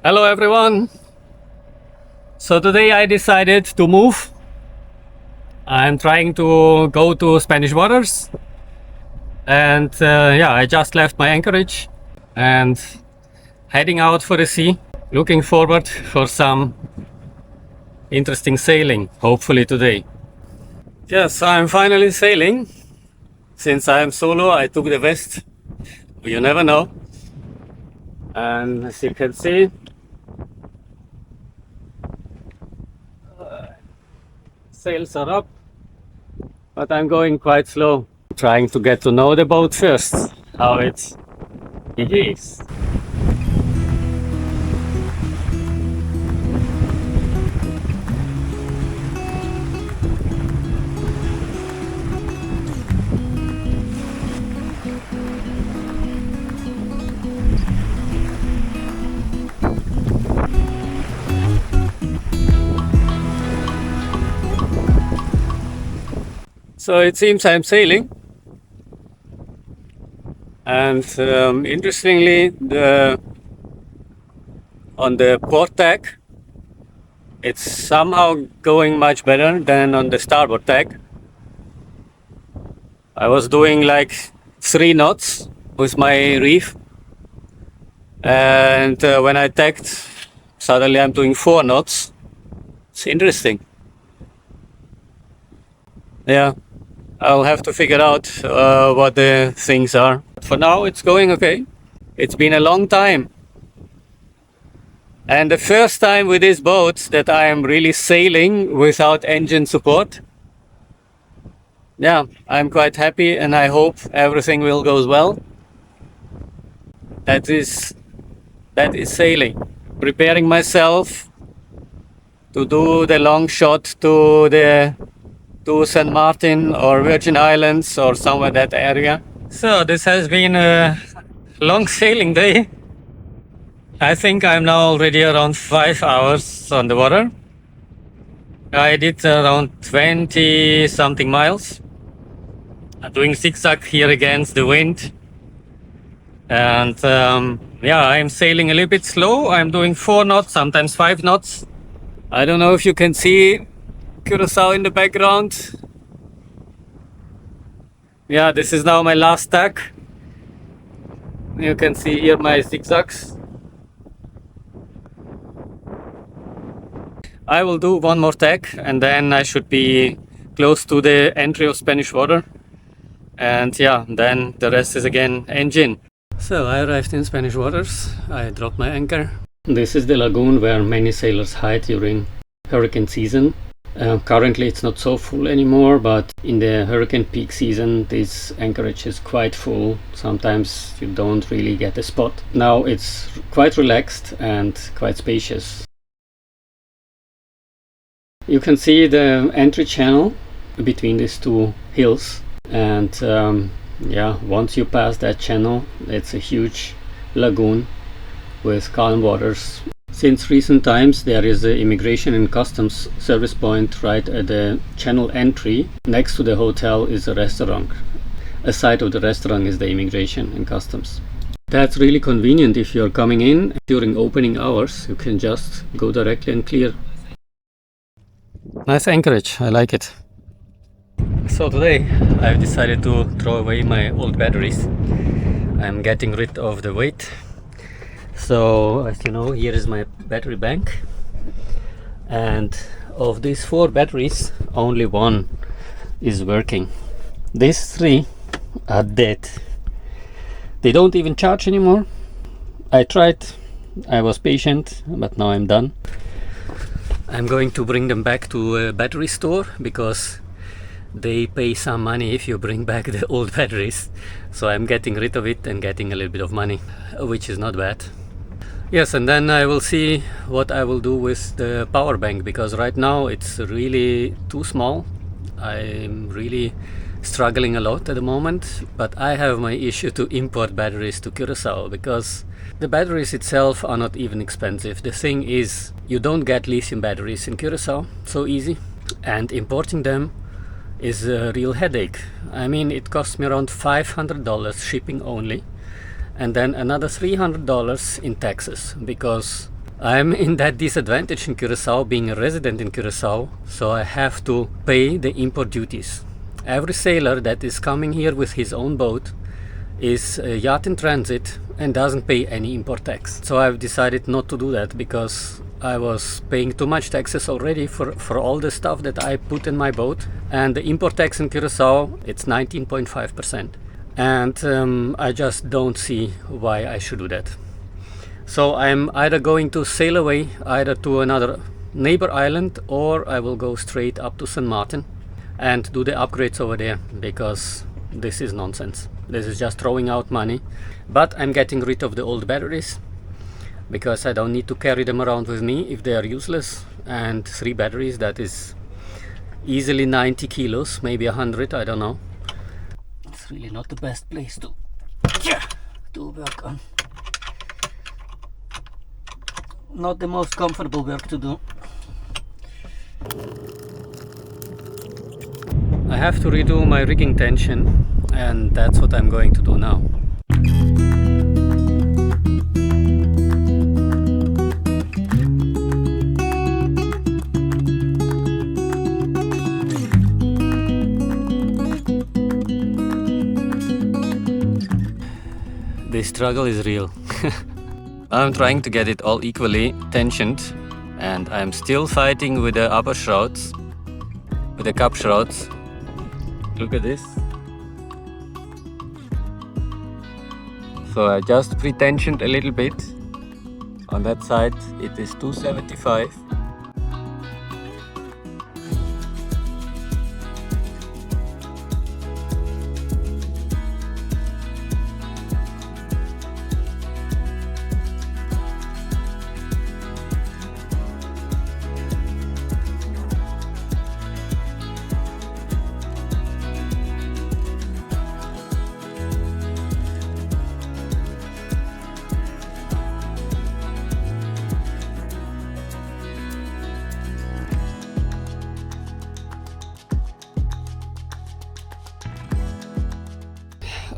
Hello everyone. So today I decided to move. I'm trying to go to Spanish waters, and yeah, I just left my anchorage and heading out for the sea, looking forward for some interesting sailing, hopefully today. Yes, I'm finally sailing. Since I'm solo, I took the vest. You never know. And as you can see, sails are up, but I'm going quite slow, trying to get to know the boat first, how it behaves. So it seems I'm sailing, and interestingly, on the port tack, it's somehow going much better than on the starboard tack. I was doing like 3 knots with my reef, and when I tacked, suddenly I'm doing 4 knots. It's interesting. Yeah. I'll have to figure out what the things are. For now, it's going okay. It's been a long time. And the first time with this boat that I am really sailing without engine support. Yeah, I'm quite happy and I hope everything will go well. That is sailing. Preparing myself to do the long shot to St. Martin or Virgin Islands or somewhere that area. So this has been a long sailing day. I think I'm now already around 5 hours on the water. I did around 20 something miles. I'm doing zigzag here against the wind. And yeah, I'm sailing a little bit slow. I'm doing 4 knots, sometimes 5 knots. I don't know if you can see Curaçao in the background. Yeah, this is now my last tack. You can see here my zigzags. I will do one more tack and then I should be close to the entry of Spanish water. And yeah, then the rest is again engine. So I arrived in Spanish waters. I dropped my anchor. This is the lagoon where many sailors hide during hurricane season. Currently it's not so full anymore, but in the hurricane peak season this anchorage is quite full. Sometimes you don't really get a spot. Now it's quite relaxed and quite spacious. You can see the entry channel between these 2 hills, and yeah, once you pass that channel it's a huge lagoon with calm waters. Since recent times there is an immigration and customs service point right at the channel entry. Next to the hotel is a restaurant. Aside of the restaurant is the immigration and customs. That's really convenient if you're coming in during opening hours. You can just go directly and clear. Nice anchorage, I like it. So today I've decided to throw away my old batteries. I'm getting rid of the weight. So as you know, here is my battery bank, and of these 4 batteries only 1 is working. These 3 are dead. They don't even charge anymore. I tried, I was patient, but now I'm done. I'm going to bring them back to a battery store because they pay some money if you bring back the old batteries. So I'm getting rid of it and getting a little bit of money, which is not bad. Yes, and then I will see what I will do with the power bank, because right now it's really too small. I'm really struggling a lot at the moment, but I have my issue to import batteries to Curaçao because the batteries itself are not even expensive. The thing is, you don't get lithium batteries in Curaçao so easy, and importing them is a real headache. I mean, it cost me around $500 shipping only, and then another $300 in taxes, because I'm in that disadvantage in Curaçao, being a resident in Curaçao, so I have to pay the import duties. Every sailor that is coming here with his own boat is a yacht in transit and doesn't pay any import tax. So I've decided not to do that because I was paying too much taxes already for all the stuff that I put in my boat. And the import tax in Curaçao, it's 19.5%. And I just don't see why I should do that. So I'm either going to sail away either to another neighbor island, or I will go straight up to St. Martin and do the upgrades over there, because this is nonsense. This is just throwing out money. But I'm getting rid of the old batteries because I don't need to carry them around with me if they are useless. And 3 batteries, that is easily 90 kilos, maybe 100, I don't know. It's really not the best place to work on. Not the most comfortable work to do. I have to redo my rigging tension, and that's what I'm going to do now. The struggle is real. I'm trying to get it all equally tensioned, and I'm still fighting with the upper shrouds, with the cup shrouds. Look at this. So I just pre-tensioned a little bit. On that side it is 275.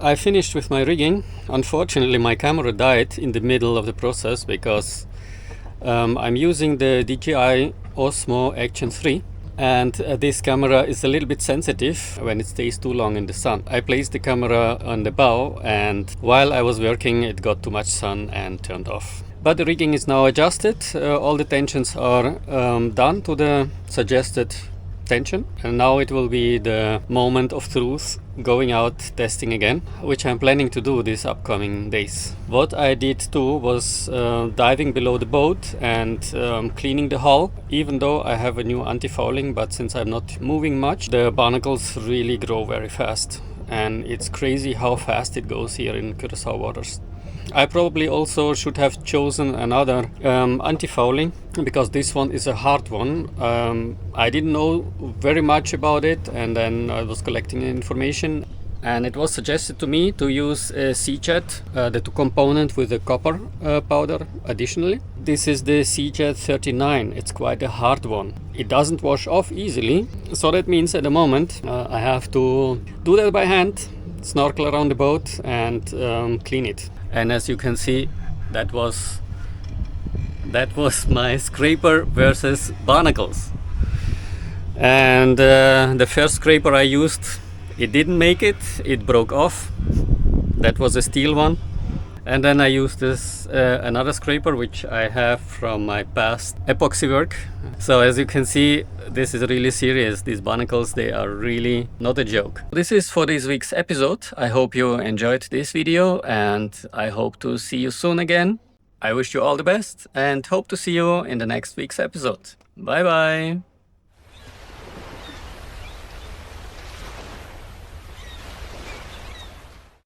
I finished with my rigging. Unfortunately, my camera died in the middle of the process because I'm using the DJI Osmo Action 3, and this camera is a little bit sensitive when it stays too long in the sun. I placed the camera on the bow, and while I was working it got too much sun and turned off. But the rigging is now adjusted. All the tensions are done to the suggested tension, and now it will be the moment of truth, going out testing again, which I'm planning to do these upcoming days. What I did too was diving below the boat and cleaning the hull, even though I have a new anti-fouling, but since I'm not moving much, the barnacles really grow very fast, and it's crazy how fast it goes here in Curaçao waters. I probably also should have chosen another anti-fouling, because this one is a hard one. I didn't know very much about it, and then I was collecting information, and it was suggested to me to use a C-Jet, the 2 component with the copper powder additionally. This is the C-Jet 39. It's quite a hard one. It doesn't wash off easily, so that means at the moment I have to do that by hand, snorkel around the boat and clean it. And as you can see, that was my scraper versus barnacles. And the first scraper I used, it didn't make it, it broke off. That was a steel one. And then I used this another scraper which I have from my past epoxy work. So as you can see, this is really serious. These barnacles, they are really not a joke. This is for this week's episode. I hope you enjoyed this video, and I hope to see you soon again. I wish you all the best and hope to see you in the next week's episode. Bye bye.